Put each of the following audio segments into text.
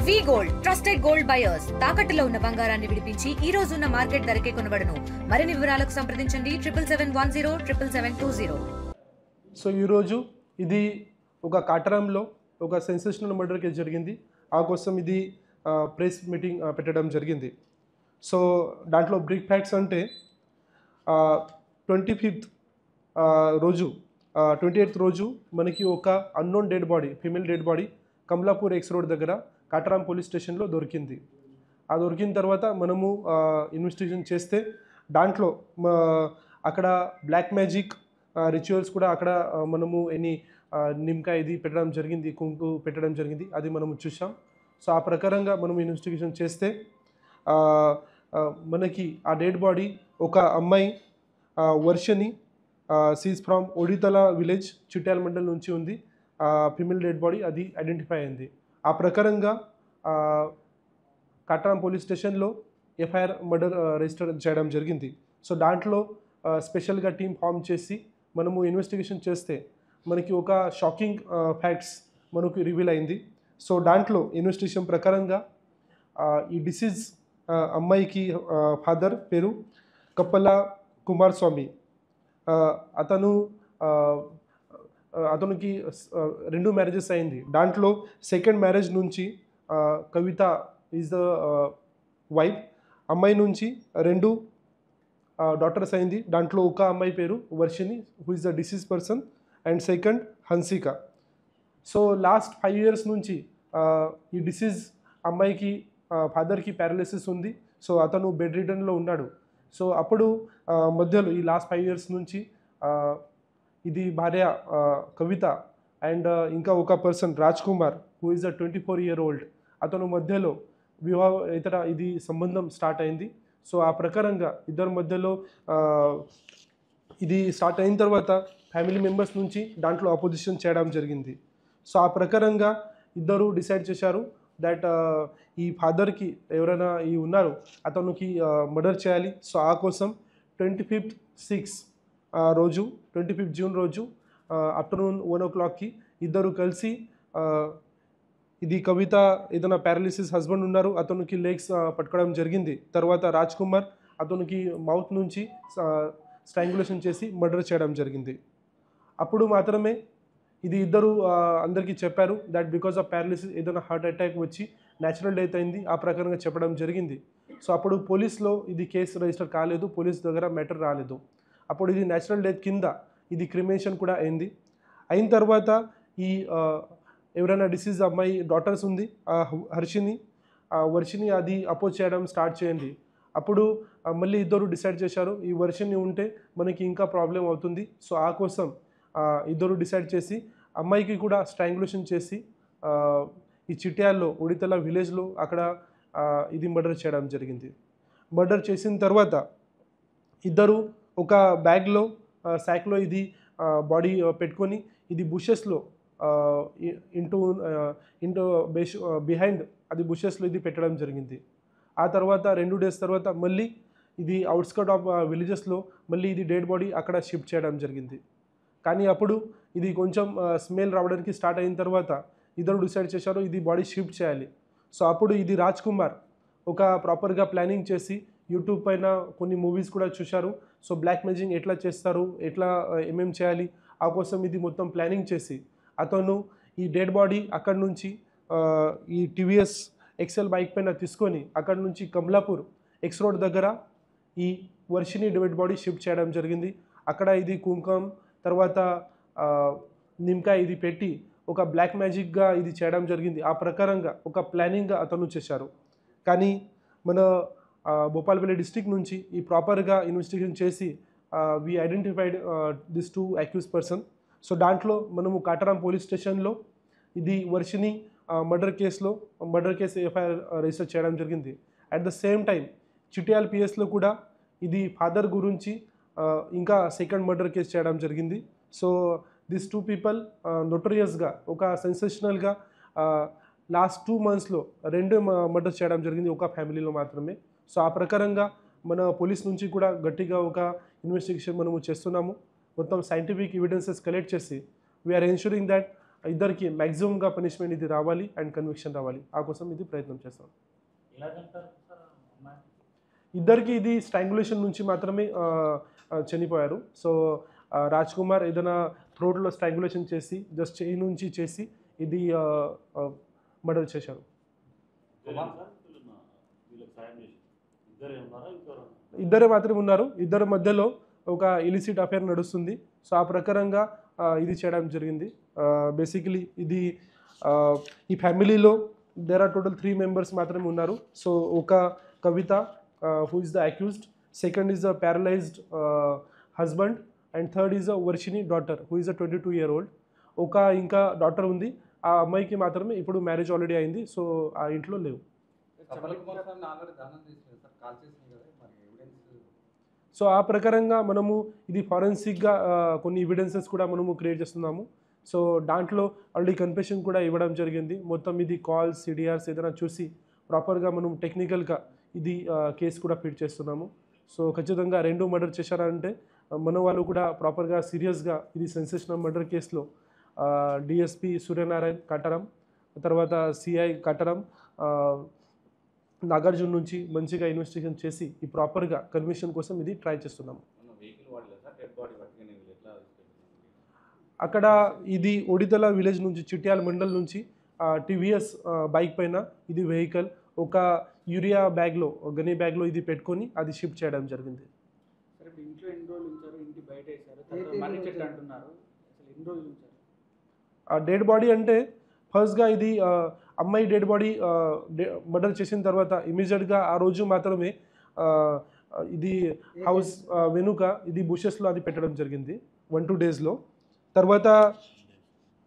వి gold trusted gold buyers తాకట్టులో ఉన్న బంగారాన్ని విడిపించి ఈ రోజు ఉన్న మార్కెట్ ధరకే కొనబడును. మరిన్ని వివరాలకు సంప్రదించండి 7771077720. సో ఈరోజు ఇది ఒక కాటరంలో ఒక సెన్సేషనల్ మర్డర్ కేసు జరిగింది. ఆ కోసం ఇది ప్రెస్ మీటింగ్ పెట్టడం జరిగింది. సో దాంట్లో బ్రీఫ్ ఫ్యాక్ట్స్ అంటే 25th రోజు 28th రోజు మనకి ఒక unknown dead body, female dead body Kamalapur X road దగ్గర కాటరాం పోలీస్ స్టేషన్లో దొరికింది. ఆ దొరికిన తర్వాత మనము ఇన్వెస్టిగేషన్ చేస్తే దాంట్లో అక్కడ బ్లాక్ మ్యాజిక్ రిచువల్స్ కూడా అక్కడ మనము నిమ్మకాయ ఇది పెట్టడం జరిగింది, కుంకు పెట్టడం జరిగింది, అది మనము చూసాం. సో ఆ ప్రకారంగా మనం ఇన్వెస్టిగేషన్ చేస్తే మనకి ఆ డెడ్ బాడీ ఒక అమ్మాయి Varshini she's from Oditala village Chityal mandal నుంచి ఉంది. ఫిమేల్ డెడ్ బాడీ అది ఐడెంటిఫై అయింది. ఆ ప్రకారంగా కాటరాం పోలీస్ స్టేషన్లో ఎఫ్ఐఆర్ మర్డర్ రిజిస్టర్ చేయడం జరిగింది. సో దాంట్లో స్పెషల్గా టీం ఫామ్ చేసి మనము ఇన్వెస్టిగేషన్ చేస్తే మనకి ఒక షాకింగ్ ఫ్యాక్ట్స్ మనకు రివీల్ అయింది. సో దాంట్లో ఇన్వెస్టిగేషన్ ప్రకారంగా ఈ డిసీజ్ అమ్మాయికి ఫాదర్ పేరు కప్పల కుమారస్వామి. అతనికి 2 మ్యారేజెస్ అయింది. దాంట్లో సెకండ్ మ్యారేజ్ నుంచి కవిత ఈజ్ ద వైఫ్. అమ్మాయి నుంచి 2 డాటర్స్ అయింది. దాంట్లో ఒక అమ్మాయి పేరు Varshini, who is the deceased person, and second Hansika. So last 5 years నుంచి ఈ డిసీజ్ అమ్మాయికి ఫాదర్కి ప్యారలిసిస్ ఉంది. సో అతను బెడ్ రిడన్లో ఉన్నాడు. సో అప్పుడు మధ్యలో ఈ లాస్ట్ 5 years నుంచి ఇది భార్య కవిత అండ్ ఇంకా ఒక person Raj Kumar, who is a 24-year-old, అతను మధ్యలో ఇతర ఇది సంబంధం స్టార్ట్ అయింది. సో ఆ ప్రకారంగా ఇద్దరి మధ్యలో ఇది స్టార్ట్ అయిన తర్వాత ఫ్యామిలీ మెంబర్స్ నుంచి దాంట్లో అపోజిషన్ చేయడం జరిగింది. సో ఆ ప్రకారంగా ఇద్దరు డిసైడ్ చేశారు దట్ ఈ ఫాదర్కి ఎవరైనా ఉన్నారు అతనికి మర్డర్ చేయాలి. సో ఆ కోసం 25th June రోజు ఆఫ్టర్నూన్ 1 o'clockకి ఇద్దరు కలిసి ఇది కవిత ఏదైనా ప్యారలిసిస్ హస్బెండ్ ఉన్నారు, అతనికి లెగ్స్ పట్టుకోవడం జరిగింది. తర్వాత రాజ్ కుమార్ అతనికి మౌత్ నుంచి స్ట్రాంగులేషన్ చేసి మర్డర్ చేయడం జరిగింది. అప్పుడు మాత్రమే ఇది ఇద్దరు అందరికీ చెప్పారు దట్ బికాస్ ఆఫ్ ప్యారలిసిస్ ఏదైనా హార్ట్ అటాక్ వచ్చి న్యాచురల్ డెత్ అయింది, ఆ ప్రకారంగా చెప్పడం జరిగింది. సో అప్పుడు పోలీస్లో ఇది కేసు రిజిస్టర్ కాలేదు, పోలీస్ దగ్గర మ్యాటర్ రాలేదు. అప్పుడు ఇది న్యాచురల్ డెత్ కింద ఇది క్రిమేషన్ కూడా అయింది. అయిన తర్వాత ఈ ఎవరైనా డిసీజ్ అమ్మాయి డాటర్స్ ఉంది వర్షిని అది అపోజ్ చేయడం స్టార్ట్ చేయండి. అప్పుడు మళ్ళీ ఇద్దరు డిసైడ్ చేశారు ఈ వర్షిని ఉంటే మనకి ఇంకా ప్రాబ్లం అవుతుంది. సో ఆ కోసం ఇద్దరు డిసైడ్ చేసి అమ్మాయికి కూడా స్ట్రాంగులేషన్ చేసి ఈ చిట్యాల్లో ఒడితల విలేజ్లో అక్కడ ఇది మర్డర్ చేయడం జరిగింది. మర్డర్ చేసిన తర్వాత ఇద్దరు ఒక బ్యాగ్లో శాక్లో ఇది బాడీ పెట్టుకొని ఇది బుషెస్లో ఇంటూ బిహైండ్ అది బుషెస్లో ఇది పెట్టడం జరిగింది. ఆ తర్వాత 2 days తర్వాత మళ్ళీ ఇది అవుట్స్కట్ ఆఫ్ విలేజెస్లో మళ్ళీ ఇది డెడ్ బాడీ అక్కడ షిఫ్ట్ చేయడం జరిగింది. కానీ అప్పుడు ఇది కొంచెం స్మెల్ రావడానికి స్టార్ట్ అయిన తర్వాత ఇద్దరు డిసైడ్ చేశారు ఇది బాడీ షిఫ్ట్ చేయాలి. సో అప్పుడు ఇది రాజ్ కుమార్ ఒక ప్రాపర్గా ప్లానింగ్ చేసి యూట్యూబ్ పైన కొన్ని మూవీస్ కూడా చూశారు. సో బ్లాక్ మ్యాజిక్ ఎట్లా చేస్తారు, ఎట్లా ఏమేం చేయాలి, ఆ కోసం ఇది మొత్తం ప్లానింగ్ చేసి అతను ఈ డెడ్ బాడీ అక్కడ నుంచి ఈ టీవీఎస్ ఎక్సెల్ బైక్ పైన తీసుకొని అక్కడ నుంచి కమలాపూర్ ఎక్స్ రోడ్ దగ్గర ఈ వర్షిని డెడ్ బాడీ షిఫ్ట్ చేయడం జరిగింది. అక్కడ ఇది కుంకుమ తర్వాత నిమ్మకాయ ఇది పెట్టి ఒక బ్లాక్ మ్యాజిక్గా ఇది చేయడం జరిగింది. ఆ ప్రకారంగా ఒక ప్లానింగ్గా అతను చేశారు. కానీ మన భూపాలపల్లి డిస్ట్రిక్ట్ నుంచి ఈ ప్రాపర్గా ఇన్వెస్టిగేషన్ చేసి we identified this 2 accused person. So దాంట్లో మనము కాటరాం పోలీస్ స్టేషన్లో ఇది Varshini murder case FIR register చేయడం జరిగింది. At the same time Chityal పిఎస్లో కూడా ఇది ఫాదర్ గురించి ఇంకా సెకండ్ మర్డర్ కేసు చేయడం జరిగింది. సో దిస్ 2 people నోటోరియస్గా ఒక సెన్సేషనల్గా లాస్ట్ 2 monthsలో 2 మర్డర్స్ చేయడం జరిగింది ఒక ఫ్యామిలీలో మాత్రమే. సో ఆ ప్రకారంగా మన పోలీస్ నుంచి కూడా గట్టిగా ఒక ఇన్వెస్టిగేషన్ మనము చేస్తున్నాము. మొత్తం సైంటిఫిక్ ఎవిడెన్సెస్ కలెక్ట్ చేసి వీఆర్ ఎన్షూరింగ్ దట్ ఇద్దరికి మ్యాక్సిమంగా పనిష్మెంట్ ఇది రావాలి అండ్ కన్విక్షన్ రావాలి, ఆ కోసం ఇది ప్రయత్నం చేస్తాం. ఇద్దరికి ఇది స్ట్రాంగులేషన్ నుంచి మాత్రమే చనిపోయారు. సో రాజ్ కుమార్ ఏదైనా థ్రోట్లో స్ట్రాంగులేషన్ చేసి జస్ట్ చేయి నుంచి చేసి ఇది మర్డర్ చేశారు. ఇద్దరే మాత్రమే ఉన్నారు. ఇద్దరి మధ్యలో ఒక ఇలిసిట్ అఫేర్ నడుస్తుంది. సో ఆ ప్రకారంగా ఇది చేయడం జరిగింది. బేసికలీ ఇది ఈ ఫ్యామిలీలో దేర్ ఆర్ టోటల్ 3 members మాత్రమే ఉన్నారు. సో ఒక Kavitha who is the accused, second is the paralysed husband and third is the Varshini daughter who is the 22-year-old. ఒక ఇంకా డాటర్ ఉంది. ఆ అమ్మాయికి మాత్రమే ఇప్పుడు మ్యారేజ్ ఆల్రెడీ అయింది. సో ఆ ఇంట్లో లేవు. సో ఆ ప్రకారంగా మనము ఇది ఫారెన్సిక్గా కొన్ని ఎవిడెన్సెస్ కూడా మనము క్రియేట్ చేస్తున్నాము. సో దాంట్లో ఆల్రెడీ కన్ఫెషన్ కూడా ఇవ్వడం జరిగింది. మొత్తం ఇది కాల్స్, సిడిఆర్స్ ఏదైనా చూసి ప్రాపర్గా మనం టెక్నికల్గా ఇది కేసు కూడా ఫిట్ చేస్తున్నాము. సో ఖచ్చితంగా 2 మర్డర్ చేశారంటే మన వాళ్ళు కూడా ప్రాపర్గా సీరియస్గా ఇది సెన్సేషనల్ మర్డర్ కేసులో డిఎస్పి సూర్యనారాయణ కట్టరం, తర్వాత సిఐ కట్టరం, నాగార్జున నుంచి మంచిగా ఇన్వెస్టిగేషన్ చేసి ఈ ప్రాపర్గా కన్విక్షన్ కోసం ఇది ట్రై చేస్తున్నాము. అక్కడ ఇది ఒడితల విలేజ్ నుంచి చిట్యాల మండల్ నుంచి టీవీఎస్ బైక్ పైన ఇది వెహికల్ ఒక యూరియా బ్యాగ్లో గనీ బ్యాగ్లో ఇది పెట్టుకొని అది షిఫ్ట్ చేయడం జరిగింది. డెడ్ బాడీ అంటే ఫస్ట్గా ఇది అమ్మాయి డెడ్ బాడీ మర్డర్ చేసిన తర్వాత ఇమీడియట్గా ఆ రోజు మాత్రమే ఇది హౌస్ వెనుక ఇది బుషెస్లో అది పెట్టడం జరిగింది 1-2 daysలో. తర్వాత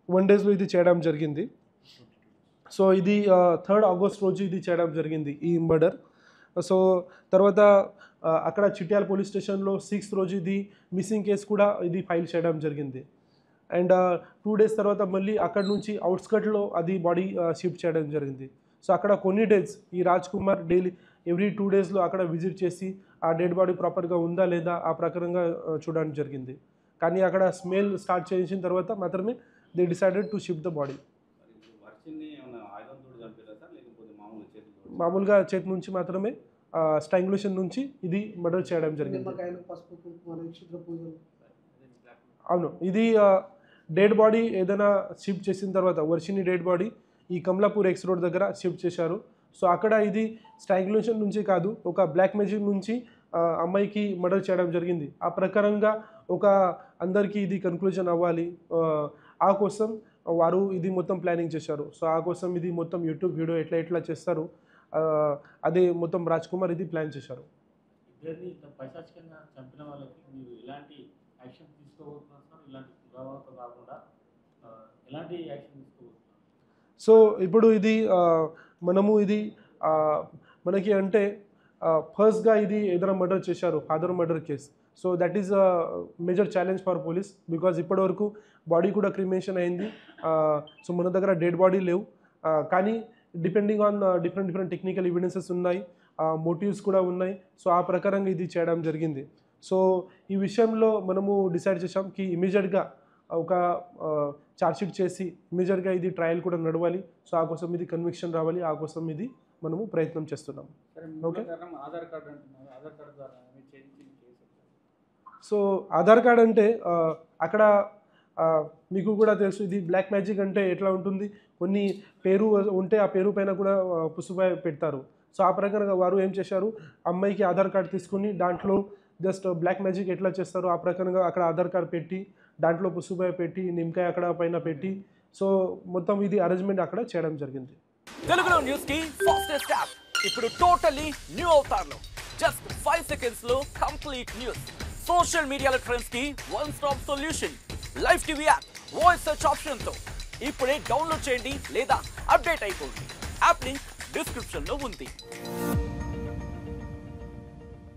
1 daysలో ఇది చేయడం జరిగింది. సో ఇది 3rd August రోజు ఇది చేయడం జరిగింది ఈ మర్డర్. సో తర్వాత అక్కడ చిట్యాల పోలీస్ స్టేషన్లో 6th రోజు ఇది మిస్సింగ్ కేసు కూడా ఇది ఫైల్ చేయడం జరిగింది. అండ్ 2 days తర్వాత మళ్ళీ అక్కడ నుంచి అవుట్స్కట్లో అది బాడీ షిఫ్ట్ చేయడం జరిగింది. సో అక్కడ కొన్ని డేస్ ఈ రాజ్ కుమార్ డైలీ ఎవ్రీ 2 daysలో అక్కడ విజిట్ చేసి ఆ డెడ్ బాడీ ప్రాపర్గా ఉందా లేదా ఆ ప్రకారంగా చూడడం జరిగింది. కానీ అక్కడ స్మెల్ స్టార్ట్ చేసిన తర్వాత మాత్రమే they decided to shift the body. మామూలుగా చేతి నుంచి మాత్రమే స్ట్రాంగులేషన్ నుంచి ఇది మర్డర్ చేయడం జరిగింది. అవును, ఇది డెడ్ బాడీ ఏదైనా షిఫ్ట్ చేసిన తర్వాత వర్షిని డెడ్ బాడీ ఈ కమలాపూర్ ఎక్స్ రోడ్ దగ్గర షిఫ్ట్ చేశారు. సో అక్కడ ఇది స్ట్రాంగులేషన్ నుంచి కాదు ఒక బ్లాక్ మ్యాజిక్ నుంచి అమ్మాయికి మర్డర్ చేయడం జరిగింది. ఆ ప్రకారంగా ఒక అందరికీ ఇది కన్క్లూజన్ అవ్వాలి, ఆ కోసం వారు ఇది మొత్తం ప్లానింగ్ చేశారు. సో ఆ కోసం ఇది మొత్తం యూట్యూబ్ వీడియో ఎట్లా చేస్తారు అదే మొత్తం రాజ్ కుమార్ ఇది ప్లాన్ చేశారు. సో ఇప్పుడు ఇది మనము ఇది మనకి అంటే ఫస్ట్గా ఇది ఏదైనా మర్డర్ చేశారు father murder case. So that is major challenge for police because ఇప్పటివరకు బాడీ కూడా క్రిమేషన్ అయింది. సో మన దగ్గర డెడ్ బాడీ లేవు, కానీ depending on different technical evidences ఉన్నాయి, మోటివ్స్ కూడా ఉన్నాయి. సో ఆ ప్రకారంగా ఇది చేయడం జరిగింది. సో ఈ విషయంలో మనము డిసైడ్ చేసాం కి ఇమీడియట్గా ఒక ఛార్జ్షీట్ చేసి ఇమీడియట్గా ఇది ట్రయల్ కూడా నడవాలి. సో ఆ కోసం ఇది కన్విక్షన్ రావాలి, ఆ కోసం ఇది మనము ప్రయత్నం చేస్తున్నాం. ఓకే, సో ఆధార్ కార్డ్ అంటే అక్కడ మీకు కూడా తెలుసు ఇది బ్లాక్ మ్యాజిక్ అంటే ఎట్లా ఉంటుంది, కొన్ని పేరు ఉంటే ఆ పేరు పైన కూడా పుసుపాయ పెడతారు. సో ఆ ప్రకారంగా వారు ఏం చేశారు, అమ్మాయికి ఆధార్ కార్డ్ తీసుకుని దాంట్లో జస్ట్ బ్లాక్ మ్యాజిక్ ఎట్లా చేస్తారు ఆ ప్రకారంగా అక్కడ ఆధార్ కార్డ్ పెట్టి దాంట్లో పుసుపాయ పెట్టి నిమ్మకాయ అక్కడ పైన పెట్టి సో మొత్తం ఇది అరేంజ్మెంట్ అక్కడ చేయడం జరిగింది. తెలుగులో న్యూస్ కి ఫాస్టెస్ట్ యాప్ ఇప్పుడు టోటల్లీ న్యూ అవతార్లో జస్ట్ 5 seconds లో కంప్లీట్ న్యూస్, సోషల్ మీడియాలో ట్రెండ్స్ కి one stop solution, live TV app, voice search option తో ఇప్పుడే డౌన్లోడ్ చేయండి లేదా అప్డేట్ అయిపోండి. యాప్ లింక్ డిస్క్రిప్షన్ లో ఉంది.